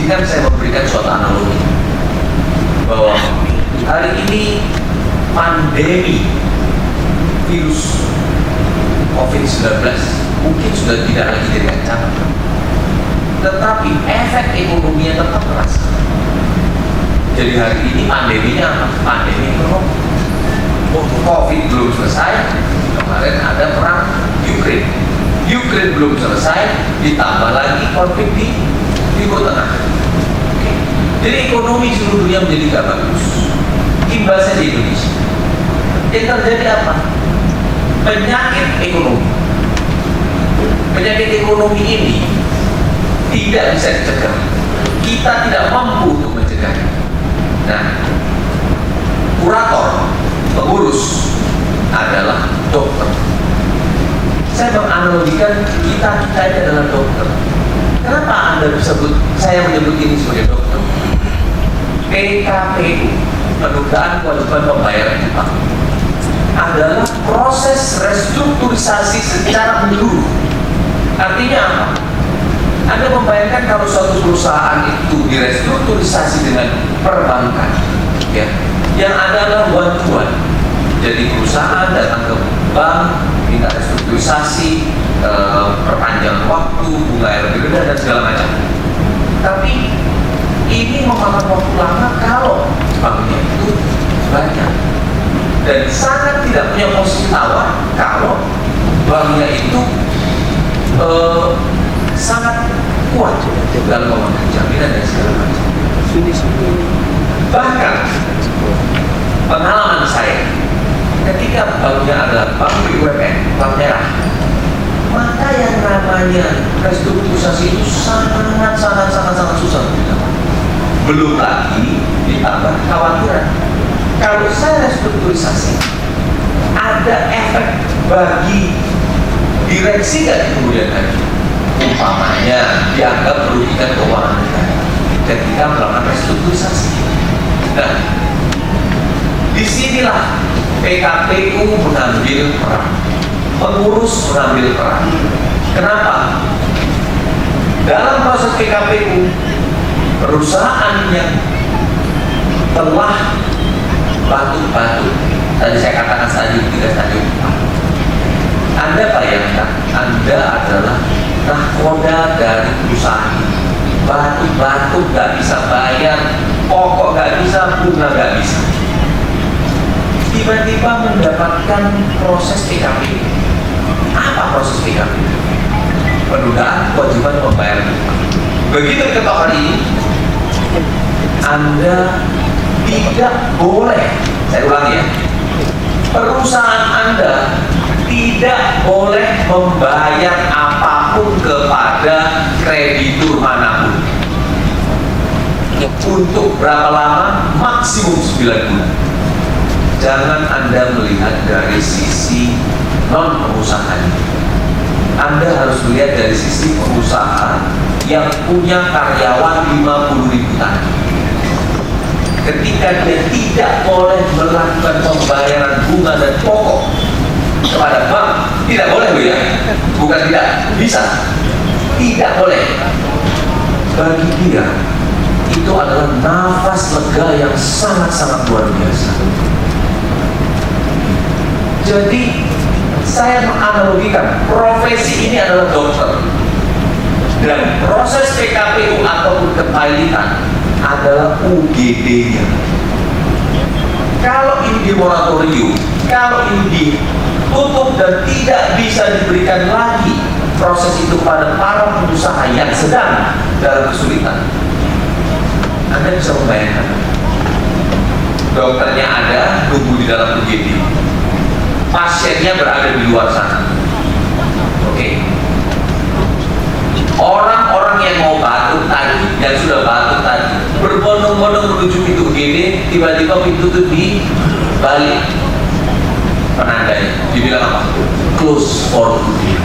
izinkan saya memberikan suatu analogi bahwa hari ini pandemi virus COVID-19 mungkin sudah tidak lagi jadi ancaman, tetapi efek ekonominya tetap terasa. Jadi hari ini pandeminya apa? Pandemi ekonomi. COVID belum selesai, kemarin ada perang Ukraine. Ukraine belum selesai, ditambah lagi konflik di Timur Tengah. Jadi ekonomi seluruh dunia menjadi gak bagus. Imbasnya di Indonesia. Yang terjadi apa? Penyakit ekonomi. Penyakit ekonomi ini tidak bisa dicegah. Kita tidak mampu untuk mencegahnya. Nah, kurator, pengurus adalah dokter. Saya menganalogikan kita ini adalah dokter. Kenapa Anda saya menyebut ini sebagai dokter? PKPU, penundaan kewajiban pembayaran utang, adalah proses restrukturisasi secara menyeluruh. Artinya apa? Anda membayangkan kalau suatu perusahaan itu direstrukturisasi dengan perbankan, ya, yang adalah one-to-one. Jadi perusahaan datang ke bank, minta restrukturisasi, perpanjangan waktu, bunga yang lebih rendah dan segala macam. Tapi ini memakan waktu lama kalau banknya itu banyak, dan sangat tidak punya posisi tawar kalau banknya itu sangat kuat dalam memberikan jaminan dan segala macam. Bahkan pengalaman saya, ketika banknya adalah bank BUMN, bank merah, maka yang namanya restrukturisasi itu sangat susah. Belum lagi ditambah kekhawatiran, kalau saya restrukturisasi, ada efek bagi direksi nggak di kemudian hari? Umpamanya dianggap merugikan keuangan negara ketika melakukan restrukturisasi. Nah, disinilah PKPU mengambil peran, pengurus mengambil peran. Kenapa? Dalam proses PKPU, perusahaan yang telah batuk-batuk, tadi saya katakan stadium 3, stadium 4, Anda bayangkan, Anda adalah nahkoda dari perusahaan, batuk-batuk gak bisa bayar, pokok gak bisa, bunga gak bisa, tiba-tiba mendapatkan proses PKPU. Apa proses PKPU? Penundaan kewajiban pembayaran utang. Begitu diketok hari ini, Anda tidak boleh, saya ulangi ya, perusahaan Anda tidak boleh membayar apapun kepada kreditur manapun. Untuk berapa lama? Maksimum 9 bulan. Jangan Anda melihat dari sisi non-pengusaha. Anda harus melihat dari sisi pengusaha yang punya karyawan 50.000 tadi. Ketika dia tidak boleh melakukan pembayaran bunga dan pokok kepada bank, tidak boleh loh ya, bukan tidak bisa, tidak boleh. Bagi dia itu adalah nafas lega yang sangat luar biasa. Jadi saya menganalogikan profesi ini adalah dokter, dan proses PKPU ataupun kepailitan adalah UGD-nya. Kalau ini di moratorium, kalau ini ditutup dan tidak bisa diberikan lagi proses itu pada para pengusaha yang sedang dalam kesulitan, Anda bisa membayangkan, dokternya ada, nunggu di dalam UGD, pasiennya berada di luar sana. Oke. Orang-orang yang mau batuk tadi, yang sudah batuk tadi, berbondong-bondong menuju pintu UGD, tiba-tiba pintu itu dibalik penandanya, dibilang apa? Close for today.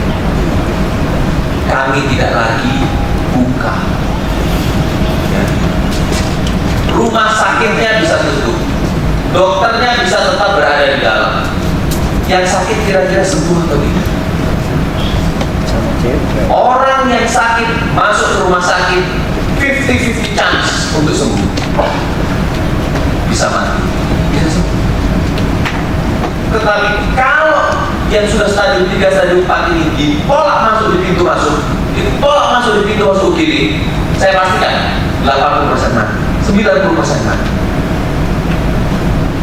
Kami tidak lagi buka. Ya. Rumah sakitnya bisa tutup, dokternya bisa tetap berada di dalam. Yang sakit kira-kira sembuh atau tidak? Orang yang sakit masuk ke rumah sakit 50-50 untuk sembuh. Bisa mati, bisa sembuh. Tetapi kalau yang sudah stadium 3, stadium 4 ini ditolak masuk di pintu masuk, ditolak masuk di pintu masuk kiri, saya pastikan 80% mati, 90% mati.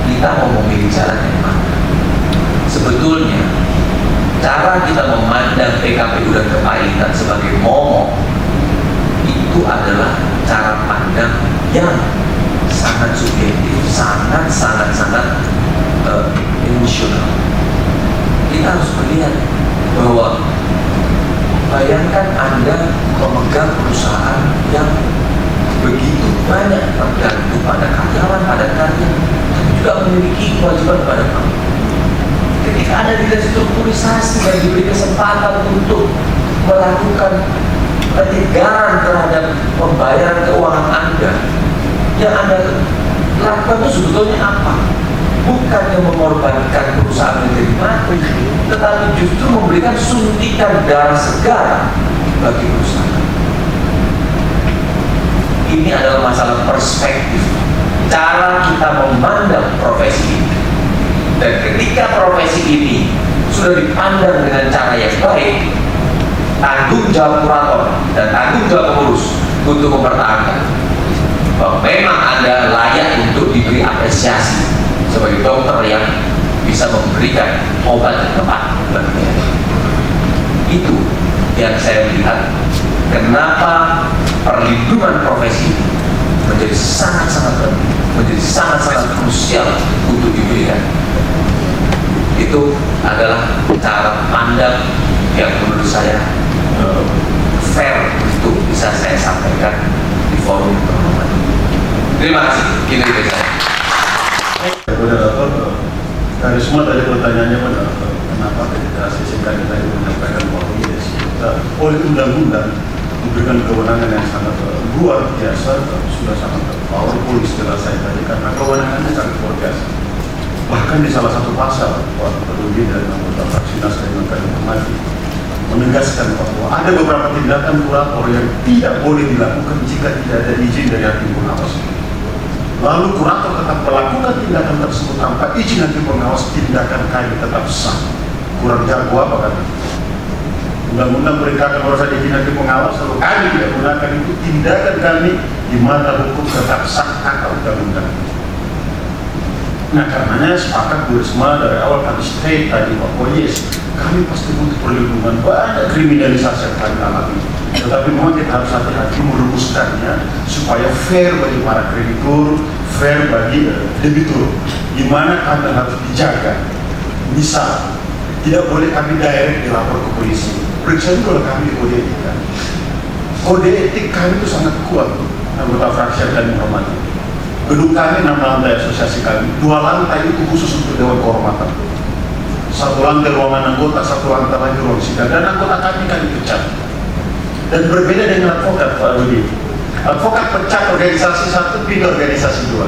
Kita mau memilih jalan yang mana? Sebetulnya cara kita memandang PKPU dan kepahitan sebagai momok itu adalah cara pandang yang sangat subjektif, sangat emosional. Kita harus melihat bahwa bayangkan Anda memegang perusahaan yang begitu banyak tergantung pada karyawan, pada karya, tapi juga memiliki kewajiban pada kamu. Ketika Anda di restrukturisasi dan diberi kesempatan untuk melakukan penyegaran terhadap pembayaran keuangan Anda, yang Anda lakukan itu sebetulnya apa? Bukannya mengorbankan perusahaan menjadi mati, tetapi justru memberikan suntikan darah segar bagi perusahaan. Ini adalah masalah perspektif, cara kita memandang profesi ini. Dan ketika profesi ini sudah dipandang dengan cara yang baik, tanggung jawab kurator dan tanggung jawab pengurus untuk mempertahankan bahwa memang Anda layak untuk diberi apresiasi sebagai dokter yang bisa memberikan obat yang tepat bagi Anda. Itu yang saya lihat kenapa perlindungan profesi menjadi sangat-sangat penting, menjadi sangat-sangat krusial untuk diberikan. Itu adalah cara pandang yang menurut saya fair untuk bisa saya sampaikan di forum terhormat. Terima kasih. Kita saya. Moderator, dari semua tadi pertanyaannya benar. Kenapa federasi singkat tadi menyampaikan bahwa yes, kita oleh undang-undang memberikan kewenangan yang sangat luar biasa, sudah sangat powerful istilah saya tadi, karena kewenangannya sangat luar biasa. Bahkan di salah satu pasal waktu peduli dan anggota fraksi Nasdem yang kami hormati menegaskan bahwa ada beberapa tindakan kurator yang tidak boleh dilakukan jika tidak ada izin dari hakim pengawas. Lalu kurator tetap melakukan tindakan tersebut tanpa izin hakim pengawas, tindakan kami tetap sah. Kurang jago apa kan? Undang-undang perintahkan harus ada izin hakim pengawas, lalu kami tidak gunakan itu, tindakan kami di mata hukum tetap sah kata undang-undang. Nah, karenanya sepakat Bu Risma dari awal kami straight tadi bahwa yes, kami pasti butuh perlindungan, banyak kriminalisasi yang kami alami. Tetapi memang kita harus hati-hati merumuskannya supaya fair bagi para kreditur, fair bagi debitur, di mana kami harus dijaga. Misal, tidak boleh kami direct dilapor ke polisi. Periksa dulu kami di kode etik. Kode etik kami itu sangat kuat, anggota fraksi dan menghormati. Gedung kami 6 lantai asosiasi kami, 2 lantai itu khusus untuk Dewan Kehormatan. 1 lantai ruangan anggota, 1 lantai lagi ruang sidang, dan anggota kami pecat. Dan berbeda dengan advokat, Pak Rudi. Advokat pecat organisasi 1, pindah organisasi 2.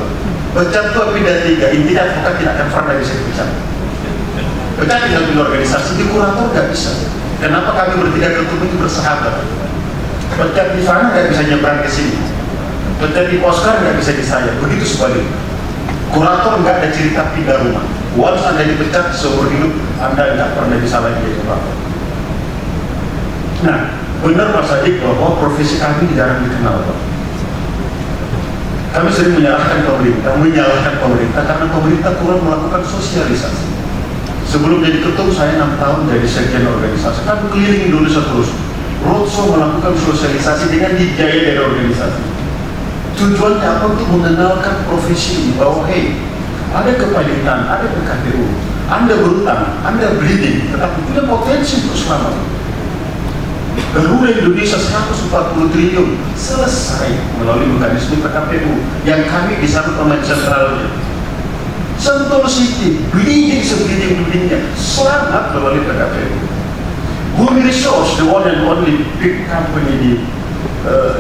Pecat 2, pindah 3. Intinya advokat tidak akan pernah bisa pecat. Pecat tinggal pindah organisasi, di kurator nggak bisa. Kenapa kami bertiga ketum itu bersahabat? Pecat di sana nggak bisa nyebrang ke sini. Pecat di Oscar nggak bisa di saya. Begitu sebaliknya. Kurator nggak ada cerita pindah rumah. Once Anda dipecat seumur hidup, Anda nggak pernah bisa lagi jadi kurator. Nah, benar Mas Adik bahwa profesi kami jarang dikenal, Pak. Kami sering menyalahkan pemerintah karena pemerintah kurang melakukan sosialisasi. Sebelum jadi ketum, saya 6 tahun jadi sekjen organisasi. Kami keliling Indonesia terus, roadshow melakukan sosialisasi dengan dijaya dari organisasi. Tujuannya apa? Untuk mengenalkan profesi ini bahwa hey, ada kepahitan, ada PKPU, Anda berutang, Anda bleeding, tetapi punya potensi untuk selamat. Garuda Indonesia 140 triliun selesai melalui mekanisme PKPU yang kami disambut pemain sentralnya. Sentul City, bleeding sebleeding-bleedingnya, selamat melalui PKPU. Bumi Resource, the one and only big company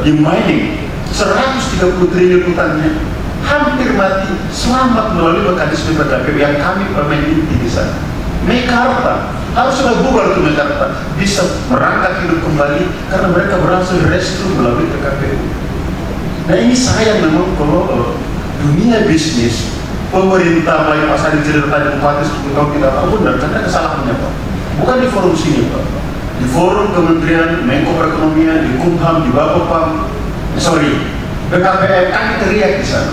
di mining, 130 triliun utangnya, hampir mati, selamat melalui mekanisme PKPU yang kami pemain inti di sana. Mekarta, harusnya bubar ke Mekarta, bisa merangkak hidup kembali karena mereka berhasil restru melalui PKPU. Nah ini sayang memang kalau dunia bisnis, pemerintah baik Pak Sadi cerita tadi Bupati 10 tahun tidak tahu benar, karena kesalahannya Pak. Bukan di forum sini Pak, di forum Kementerian Menko Perekonomian, di Kumham, di Bapepam, BKPM, kami teriak di sana.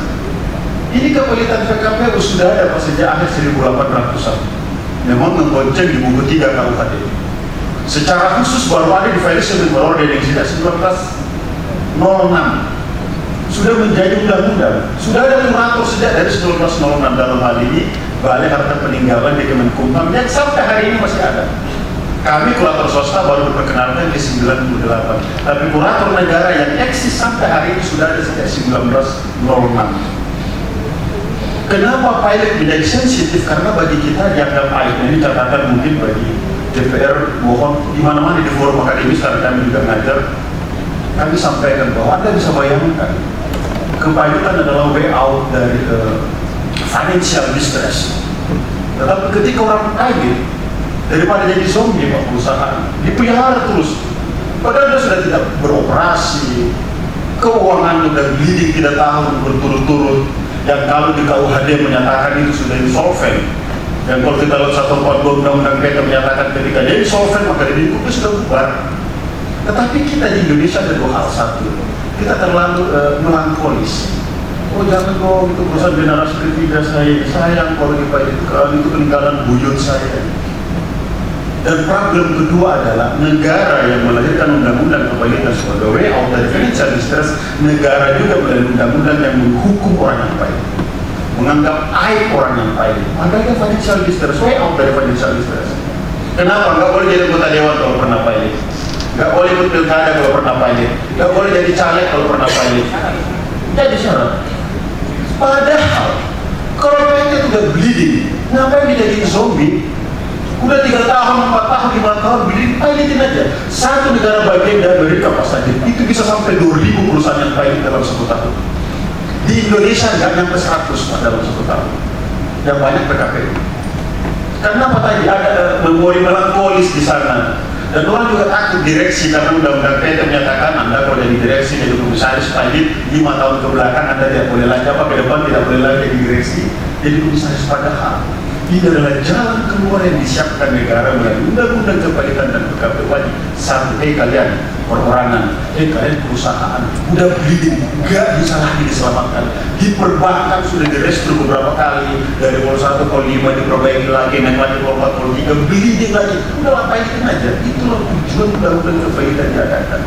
Ini kepelitan PKPU sudah ada Pak sejak akhir 1800-an. Memang menggonceng di buku 3 KUHD. Secara khusus baru ada di Violation Order yang sejak 1906. Sudah menjadi undang-undang. Sudah ada turatur sejak dari 1906 dalam hal ini Balai Harta Peninggalan di Kemenkumham yang sampai hari ini masih ada. Kami kurator swasta baru diperkenalkan di 98, tapi kurator negara yang eksis sampai hari ini sudah ada sejak 1906. Kenapa pilot menjadi sensitif? Karena bagi kita dianggap pilot ini catatan mungkin bagi DPR, mohon di mana-mana di forum akademis karena kami juga ngajar, kami sampaikan bahwa Anda bisa bayangkan kepilotan adalah way out dari financial distress. Tetapi ketika orang pilot daripada jadi zombie Pak perusahaan, dipelihara terus. Padahal dia sudah tidak beroperasi, keuangan sudah bleeding 3 tahun berturut-turut, yang kalau di KUHD menyatakan itu sudah insolven. Dan kalau kita lihat 142 Undang-Undang PT menyatakan ketika dia insolven maka dia itu sudah bubar. Tetapi kita di Indonesia ada 2 hal. Satu, kita terlalu melankolis. Oh jangan dong, itu perusahaan generasi ketiga saya, sayang kalau itu peninggalan buyut saya. Dan problem kedua adalah negara yang melahirkan undang-undang kepilitan sebagai way out dari financial distress, negara juga melahirkan undang-undang yang menghukum orang yang baik, menganggap aib orang yang baik. Makanya financial distress, way out dari financial distress. Kenapa? Nggak boleh jadi anggota dewan kalau pernah pilot, nggak boleh ikut pilkada kalau pernah pilot, nggak boleh jadi caleg kalau pernah pilot. Jadi syarat. Padahal kalau mereka itu udah bleeding, ngapain dia jadi zombie? Udah 3 tahun, 4 tahun, 5 tahun, pilotin aja. Satu negara bagian dari Amerika Pak Sajid, itu bisa sampai 2.000 perusahaan yang pilot dalam 1 tahun. Di Indonesia nggak nyampe 100 Pak dalam 1 tahun. Yang banyak PKPU. Karena apa tadi? Ada memori melankolis di sana. Dan orang juga takut direksi karena undang-undang PT menyatakan Anda kalau jadi direksi, jadi komisaris pilot 5 tahun ke belakang Anda tidak boleh lagi apa ke depan tidak boleh lagi jadi direksi, jadi komisaris. Padahal ini adalah jalan keluar yang disiapkan negara melalui undang-undang kepilitan dan PKPU. Satu, kalian perorangan, kalian perusahaan udah bleeding, nggak bisa lagi diselamatkan. Di perbankan sudah direstru beberapa kali, dari pol 1 pol 5 diperbaiki lagi, naik lagi pol 4 pol 3, bleeding lagi. Udah lapain aja, itulah tujuan undang-undang kepilitan diadakan.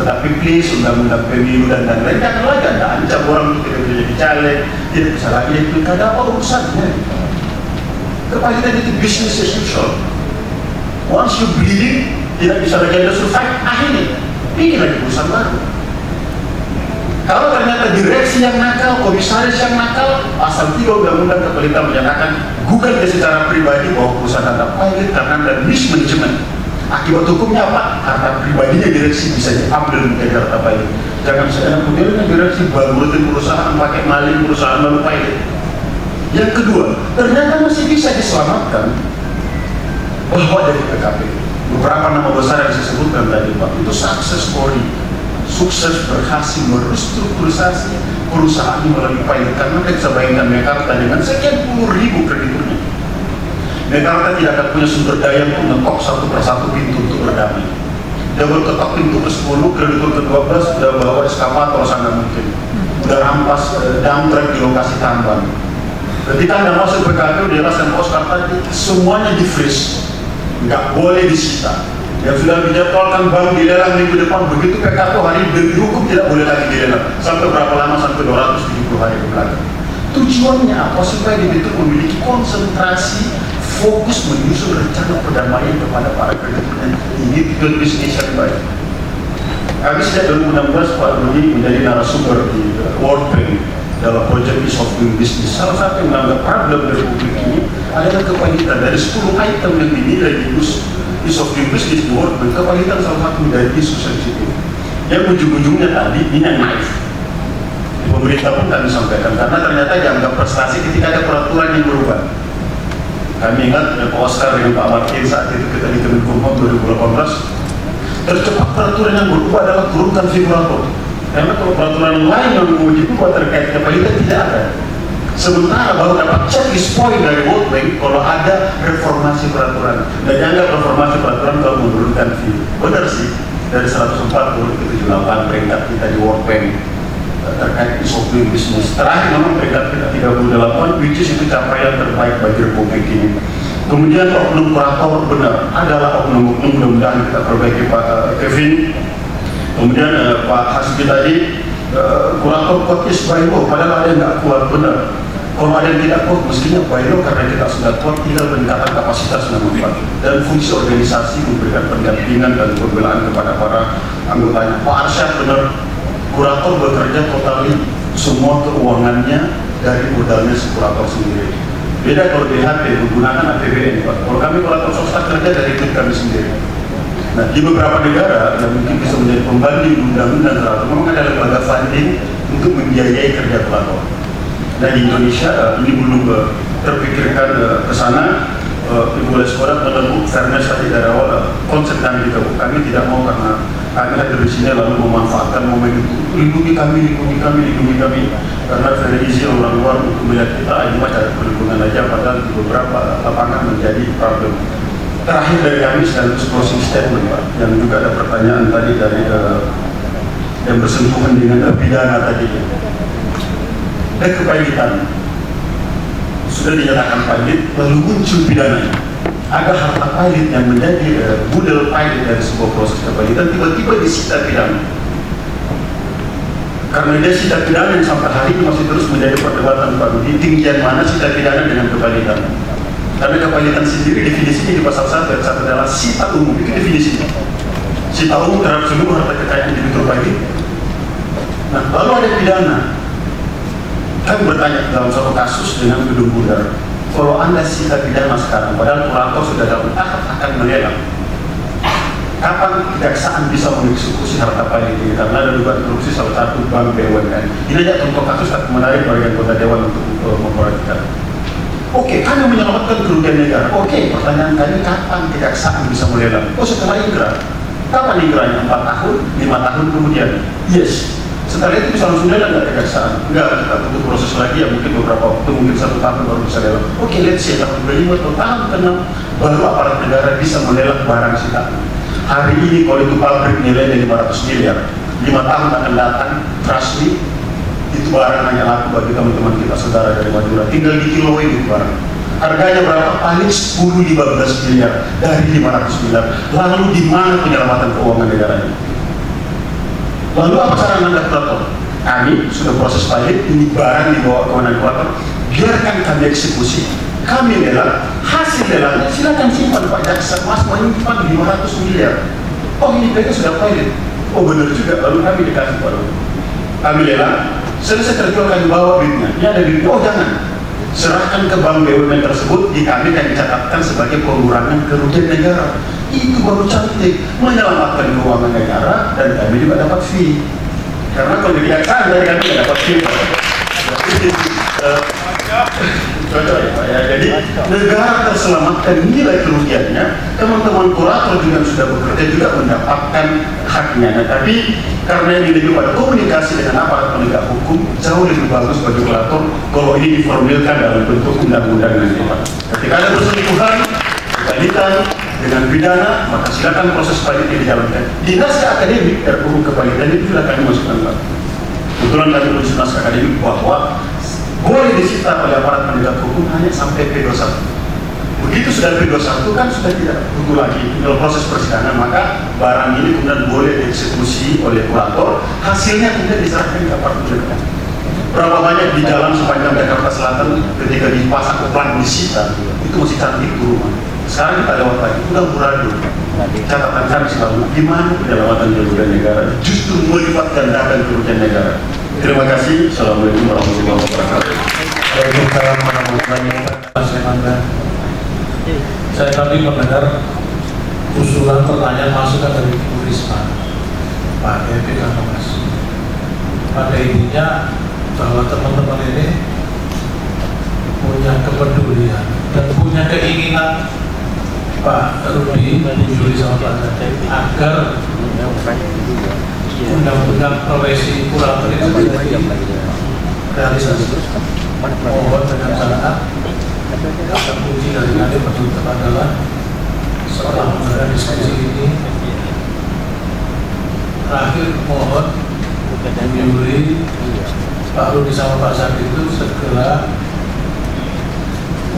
Tetapi please, undang-undang pemilu dan lain-lain jangan lagi Anda ancam orang itu tidak bisa jadi caleg, tidak bisa lagi jadi pilkada, apa urusannya? Kepilitan itu business as usual. Once you bleeding, tidak bisa lagi Anda survive, akhirnya pilih lagi perusahaan baru. Kalau ternyata direksi yang nakal, komisaris yang nakal, pasal 3 Undang-Undang Kepilitan menyatakan gugat dia secara pribadi bahwa perusahaan Anda pilot karena Anda mismanagement. Akibat hukumnya apa? Harta pribadinya direksi bisa diambil menjadi harta pilot. Jangan seenak modelnya direksi bangkrutin perusahaan, pakai maling perusahaan lalu pilot. Yang kedua, ternyata masih bisa diselamatkan bahwa dari PKPU. Beberapa nama besar yang saya sebutkan tadi Pak, itu success story, sukses berhasil merestrukturisasi perusahaan melalui pilot. Karena kita bisa bayangkan Mekarta dengan sekian puluh ribu krediturnya. Mekarta tidak akan punya sumber daya untuk mengetok satu persatu pintu untuk berdamai. Dia berketok pintu ke-10, kreditur ke-12 sudah bawa eskavator sana mungkin, udah rampas dump truck di lokasi tambang. Ketika Anda masuk PKPU, dijelaskan Oscar tadi, semuanya di-freeze, nggak boleh disita. Yang sudah dijadwalkan bank dilelang minggu depan, begitu PKPU hari ini dihukum tidak boleh lagi dilelang. Sampai berapa lama? Sampai 270 hari ke belakang. Tujuannya apa? Supaya dia memiliki konsentrasi, fokus menyusun rencana perdamaian kepada para krediturnya. Ini tujuan bisnis yang baik. Kami sejak 2016 Pak Rudi menjadi narasumber di World Bank dalam proyek Ease of Doing Business. Salah satu yang menganggap problem dari Republik ini adalah kepilitan. Dari 10 item yang dinilai di Ease of Doing Business di World Bank, kepilitan salah satu menjadi isu sensitif. Yang ujung-ujungnya tadi ini yang naif. Di pemerintah pun kami sampaikan karena ternyata dianggap prestasi ketika ada peraturan yang berubah. Kami ingat Pak Oscar dengan Pak Martin saat itu kita di Kemenkumham 2018, tercepat peraturan yang berubah adalah turunkan figurator. Karena kalau peraturan lain yang mewajibkan bahwa terkait kepalitan tidak ada. Sementara baru dapat checklist point dari World Bank kalau ada reformasi peraturan. Dan dianggap reformasi peraturan kalau menurunkan fee. Benar sih, dari 140 ke 78 peringkat kita di World Bank terkait ease of doing business. Terakhir memang peringkat kita 38, which is itu capaian terbaik bagi Republik ini. Kemudian oknum kurator benar adalah oknum-oknum, mudah-mudahan kita perbaiki Pak Kevin. Kemudian Pak Hasbi tadi kurator kuat is bylaw, padahal ada yang nggak kuat benar. Kalau ada yang tidak kuat, mestinya bylaw karena kita sudah kuat, tinggal peningkatan kapasitas nomor 4 dan fungsi organisasi memberikan pendampingan dan pembelaan kepada para anggotanya. Pak Arsyad benar, kurator bekerja totali semua keuangannya dari modalnya si kurator sendiri. Beda kalau DHP menggunakan APBN, Pak. Kalau kami kurator swasta kerja dari duit kami sendiri. Nah, di beberapa negara yang mungkin bisa menjadi pembanding undang-undang kurator, memang ada lembaga funding untuk membiayai kerja kurator. Nah, di Indonesia ini belum terpikirkan ke sana. Ibu boleh sekolah menurut fairness tadi dari awal konsep kami di Kabupaten kami tidak mau karena kami ada di sini lalu memanfaatkan momen itu lindungi kami karena very easy orang luar untuk melihat kita ini macam perlindungan aja padahal di beberapa lapangan menjadi problem. Terakhir dari kami sekaligus closing statement Pak, yang juga ada pertanyaan tadi dari yang bersentuhan dengan pidana tadi. Dan kepalitan sudah dinyatakan pahit, lalu muncul pidana. Ada harta pahit yang menjadi budel pahit dari sebuah proses kepalitan, tiba-tiba disita pidana. Karena dia sita pidana yang sampai hari ini masih terus menjadi perdebatan Pak Budi, tinggian mana sita pidana dengan kepalitan. Karena kepalitan sendiri definisinya di pasal 1 ayat 1 adalah sita umum, itu definisinya. Sita umum terhadap seluruh harta kekayaan individu pahit. Nah, lalu ada pidana. Kami bertanya dalam suatu kasus dengan gedung Bundar, kalau Anda sita pidana sekarang, padahal kurator sudah dalam tahap akan melelang, kapan kejaksaan bisa mengeksekusi harta pahit ini? Karena ada dugaan korupsi salah satu bank BUMN. Ini aja contoh kasus tak menarik bagi anggota dewan untuk memperhatikan. Oke, kami menyelamatkan kerugian negara. Oke, pertanyaan kami kapan kejaksaan bisa melelang? Oh, setelah ingkrah. Kapan ingkrahnya? 4 tahun, 5 tahun kemudian? Yes. Setelah itu bisa langsung lelang nggak kejaksaan? Enggak, kita butuh proses lagi yang mungkin beberapa waktu, mungkin 1 tahun baru bisa lelang. Oke, let's say tahun 25 atau tahun ke-6 baru aparat negara bisa melelang barang sitaan. Hari ini kalau itu pabrik nilainya 500 miliar, 5 tahun akan datang, trust me, itu barang hanya laku bagi teman-teman kita saudara dari Madura. Tinggal di kiloin itu barang. Harganya berapa? Paling 10-15 miliar dari 500 miliar. Lalu di mana penyelamatan keuangan negara ini? Lalu apa saran Anda kurator? Kami sudah proses pahit, ini barang di bawah kewenangan kurator, biarkan kami eksekusi. Kami lelang, hasil lelangnya silakan simpan Pak Jaksa, Mas mau nyimpan 500 miliar. Oh ini mereka sudah pahit. Oh benar juga, lalu kami dikasih Pak. Kami lelang, selesai terjual kami bawa duitnya. Ini ada duitnya, oh jangan. Serahkan ke bank BUMN tersebut, di kami akan dicatatkan sebagai pengurangan kerugian negara. Itu baru cantik, menyelamatkan keuangan negara dan kami juga dapat fee. Karena kalau kejaksaan dari kami tidak dapat fee. Cocok ya Pak ya. Jadi negara terselamatkan nilai kerugiannya, teman-teman kurator juga sudah bekerja juga mendapatkan haknya. Nah, tapi karena ini lebih pada komunikasi dengan aparat penegak hukum, jauh lebih bagus bagi kurator kalau ini diformulkan dalam bentuk undang-undang nanti Pak. Ketika ada perselingkuhan, kepalitan dengan pidana, maka silakan proses pahit dijalankan. Di naskah akademik RUU kepalitan itu sudah kami masukkan Pak. Kebetulan kami menulis naskah akademik bahwa boleh disita oleh aparat penegak hukum hanya sampai P21. Begitu sudah P21 kan sudah tidak butuh lagi dalam proses persidangan, maka barang ini kemudian boleh dieksekusi oleh kurator, hasilnya kemudian diserahkan ke aparat penegak. Berapa banyak di jalan sepanjang Jakarta Selatan ketika dipasang pelan disita, itu masih cantik tuh rumah. Sekarang kita lewat lagi, udah beradu. Catatan kami selalu, gimana penyelamatan kerugian negara justru melipat gandakan kerugian negara. Terima kasih. Assalamualaikum warahmatullahi wabarakatuh. Waalaikumsalam warahmatullahi wabarakatuh. Saya tadi mendengar usulan pertanyaan masukan dari Bu Risma, Pak Epi dan Mas. Pada intinya bahwa teman-teman ini punya kepedulian dan punya keinginan Pak Rudi, Bu Juli sama Pak Tete agar undang-undang profesi kurator itu menjadi realisasi. Mohon dengan catatan kata kunci dari kami penutup adalah setelah mengadakan diskusi ini, terakhir mohon Yuli, Pak Rudi sama Pak Sandi itu segera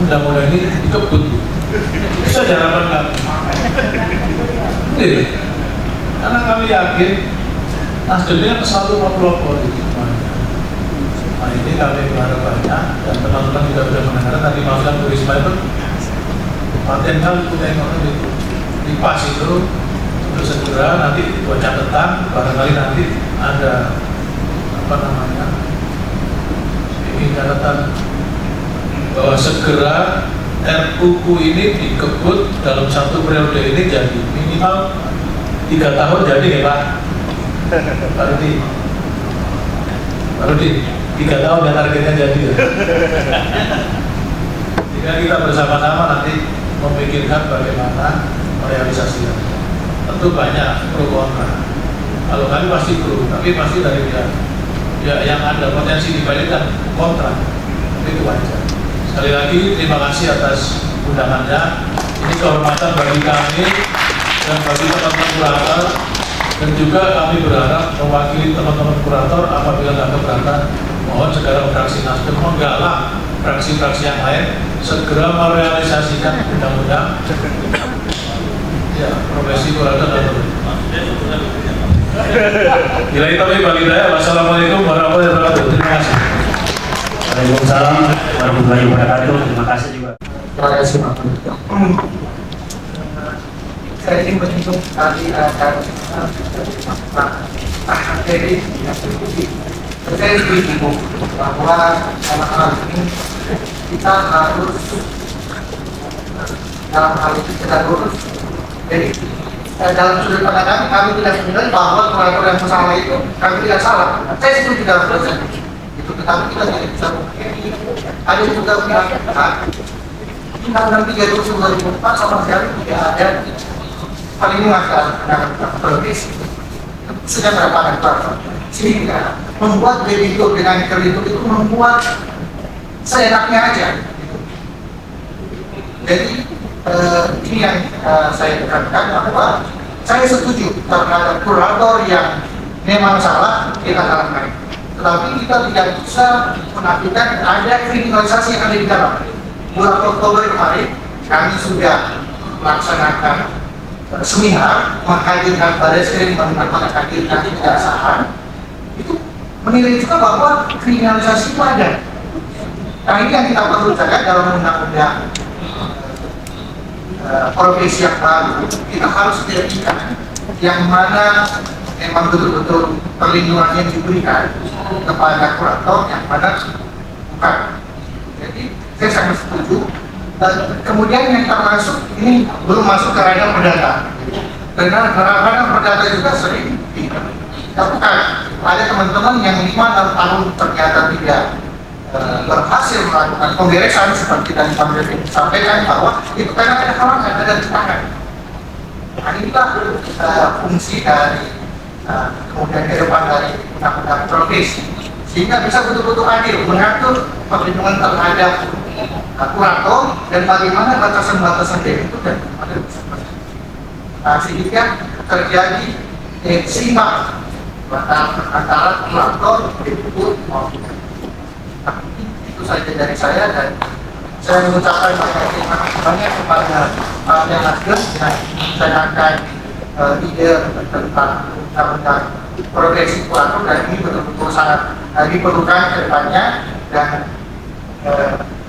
undang-undang ini dikebut. Bisa harapan kami. Betul. Karena kami yakin Nasdem ini selalu mempelopori. Nah ini kami berharap banyak dan teman-teman juga sudah mendengar tadi masukan Bu Risma itu paten kali punya ekonomi itu di pas itu untuk segera nanti buat catatan barangkali nanti ada apa namanya ini catatan bahwa segera RUU ini dikebut dalam satu periode ini jadi minimal 3 tahun jadi ya Pak Pak Rudi 3 tahun ya targetnya jadi ya. Jika kita bersama-sama nanti memikirkan bagaimana merealisasikan. Tentu banyak pro kontra. Kalau kami pasti pro, tapi pasti dari pihak yang ada potensi dibalikan kontra. Itu wajar. Sekali lagi terima kasih atas undangannya. Ini kehormatan bagi kami dan bagi teman-teman kurator, dan juga kami berharap mewakili teman-teman kurator apabila nggak keberatan mohon segera fraksi Nasdem menggalang fraksi-fraksi yang lain segera merealisasikan undang-undang ya profesi kurator dan Bila itu bagi saya, wassalamualaikum warahmatullahi wabarakatuh. Terima kasih. Waalaikumsalam warahmatullahi wabarakatuh. Terima kasih juga. Terima kasih Pak. Saya ingin berhitung tadi akan jadi saya setuju bahwa dalam ini kita harus dalam hal itu kita lurus. Jadi dalam sudut pandang kami tidak sebenarnya bahwa kurator yang salah itu kami tidak salah. Saya setuju dalam proses itu, tetapi kita tidak bisa mungkin ada juga pihak Undang-Undang 3 2004 sama sekali tidak ada paling mengatakan profesi sedang mendapatkan kurator sehingga membuat kreditur dengan kreditur itu membuat seenaknya aja. Jadi ini yang saya katakan bahwa saya setuju terhadap kurator yang memang salah kita salahkan, tetapi kita tidak bisa menafikan ada kriminalisasi yang ada di dalam. Bulan Oktober kemarin kami sudah melaksanakan seminar menghadirkan Barreskrim menghadirkan kejaksaan itu menilai juga bahwa kriminalisasi itu ada. Nah ini yang kita perlu jaga dalam undang-undang profesi yang baru. Kita harus jadikan yang mana memang betul-betul perlindungan yang diberikan kepada kurator, yang mana bukan. Jadi saya sangat setuju. Dan kemudian yang termasuk ini belum masuk ke ranah perdata. Karena ranah perdata juga sering dilakukan. Ada teman-teman yang 5-6 tahun ternyata tidak berhasil melakukan pemberesan seperti tadi Pak Devi sampaikan bahwa itu karena ada halangan, ada rintangan. Nah inilah fungsi dari kemudian ke depan dari undang-undang profesi sehingga bisa betul-betul adil mengatur perlindungan terhadap kurator dan bagaimana batasan-batasan itu dan ada sehingga terjadi simbang antara kurator, kreditur maupun itu saja dari saya, dan saya mengucapkan terima kasih banyak kepada Pak Nasdem yang mencanangkan ide tentang undang-undang profesi kurator, dan ini betul-betul sangat diperlukan ke depannya, dan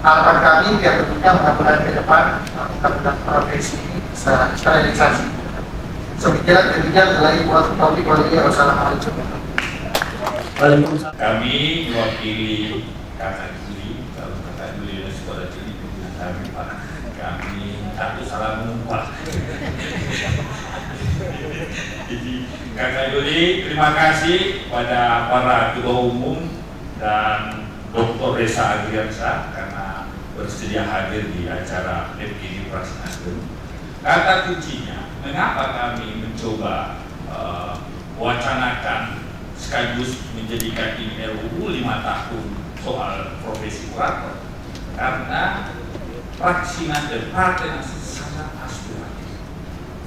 harapan kami biar tentunya mudah-mudahan ke depan undang-undang profesi ini bisa terrealisasi. Demikian lagi buat topik kolegial. Wassalamualaikum. Kami mewakili kakak Juli, kalau kakak Juli dan saudara Juli, kami aku salah ngumpah. Jadi kakak Juli, terima kasih pada para ketua umum dan Dr. Reza Agriansa karena bersedia hadir di acara FGD Fraksi Nasdem. Kata kuncinya, mengapa kami mencoba wacanakan sekaligus menjadikan ini RUU 5 tahun soal profesi kurator karena fraksi Nasdem Partai Nasdem sangat aspiratif.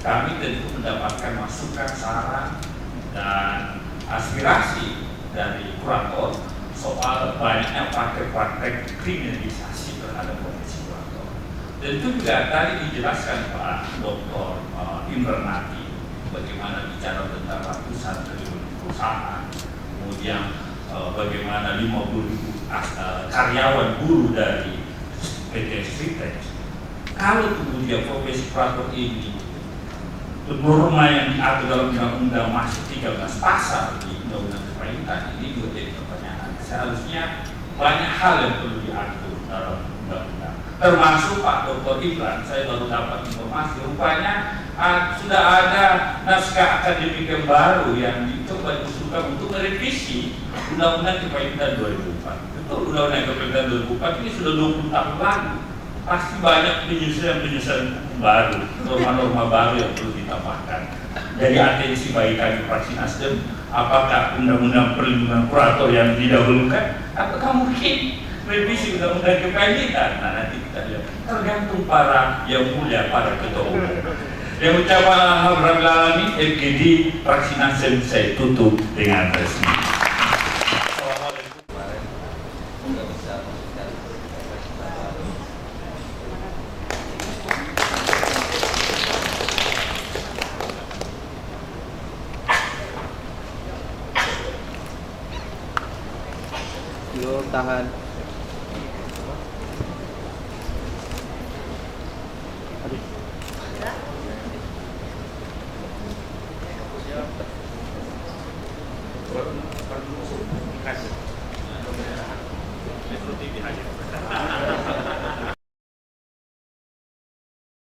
Kami tentu mendapatkan masukan, saran, dan aspirasi dari kurator soal banyaknya praktek-praktek kriminalisasi terhadap profesi kurator. Tentu juga tadi dijelaskan Pak Dr. Imran Nati bagaimana bicara tentang ratusan triliun perusahaan, kemudian bagaimana 50.000 karyawan buruh dari PT Stritex. Kalau kemudian profesi kurator ini norma yang diatur dalam undang-undang masuk 13 pasal di undang-undang kepahitan, ini juga jadi pertanyaan. Seharusnya banyak hal yang perlu diatur dalam undang-undang, termasuk Pak Dr. Imran. Saya baru dapat informasi rupanya sudah ada naskah akademik yang baru yang dicoba diusulkan untuk merevisi undang-undang kepahitan 2004. Betul, undang-undang kepahitan 2004 ini sudah 20 tahun lalu. Pasti banyak penyusunan baru, norma-norma baru yang perlu ditambahkan. Jadi atensi bagi kami fraksi Nasdem, apakah undang-undang perlindungan kurator yang didahulukan, apakah mungkin revisi undang-undang kepahitan? Nah, nanti kita lihat. Tergantung para yang mulia, para ketua umum. Yang ucapan alhamdulillah FGD fraksi Nasdem saya tutup dengan resmi. Yo, tahan. Terima kasih.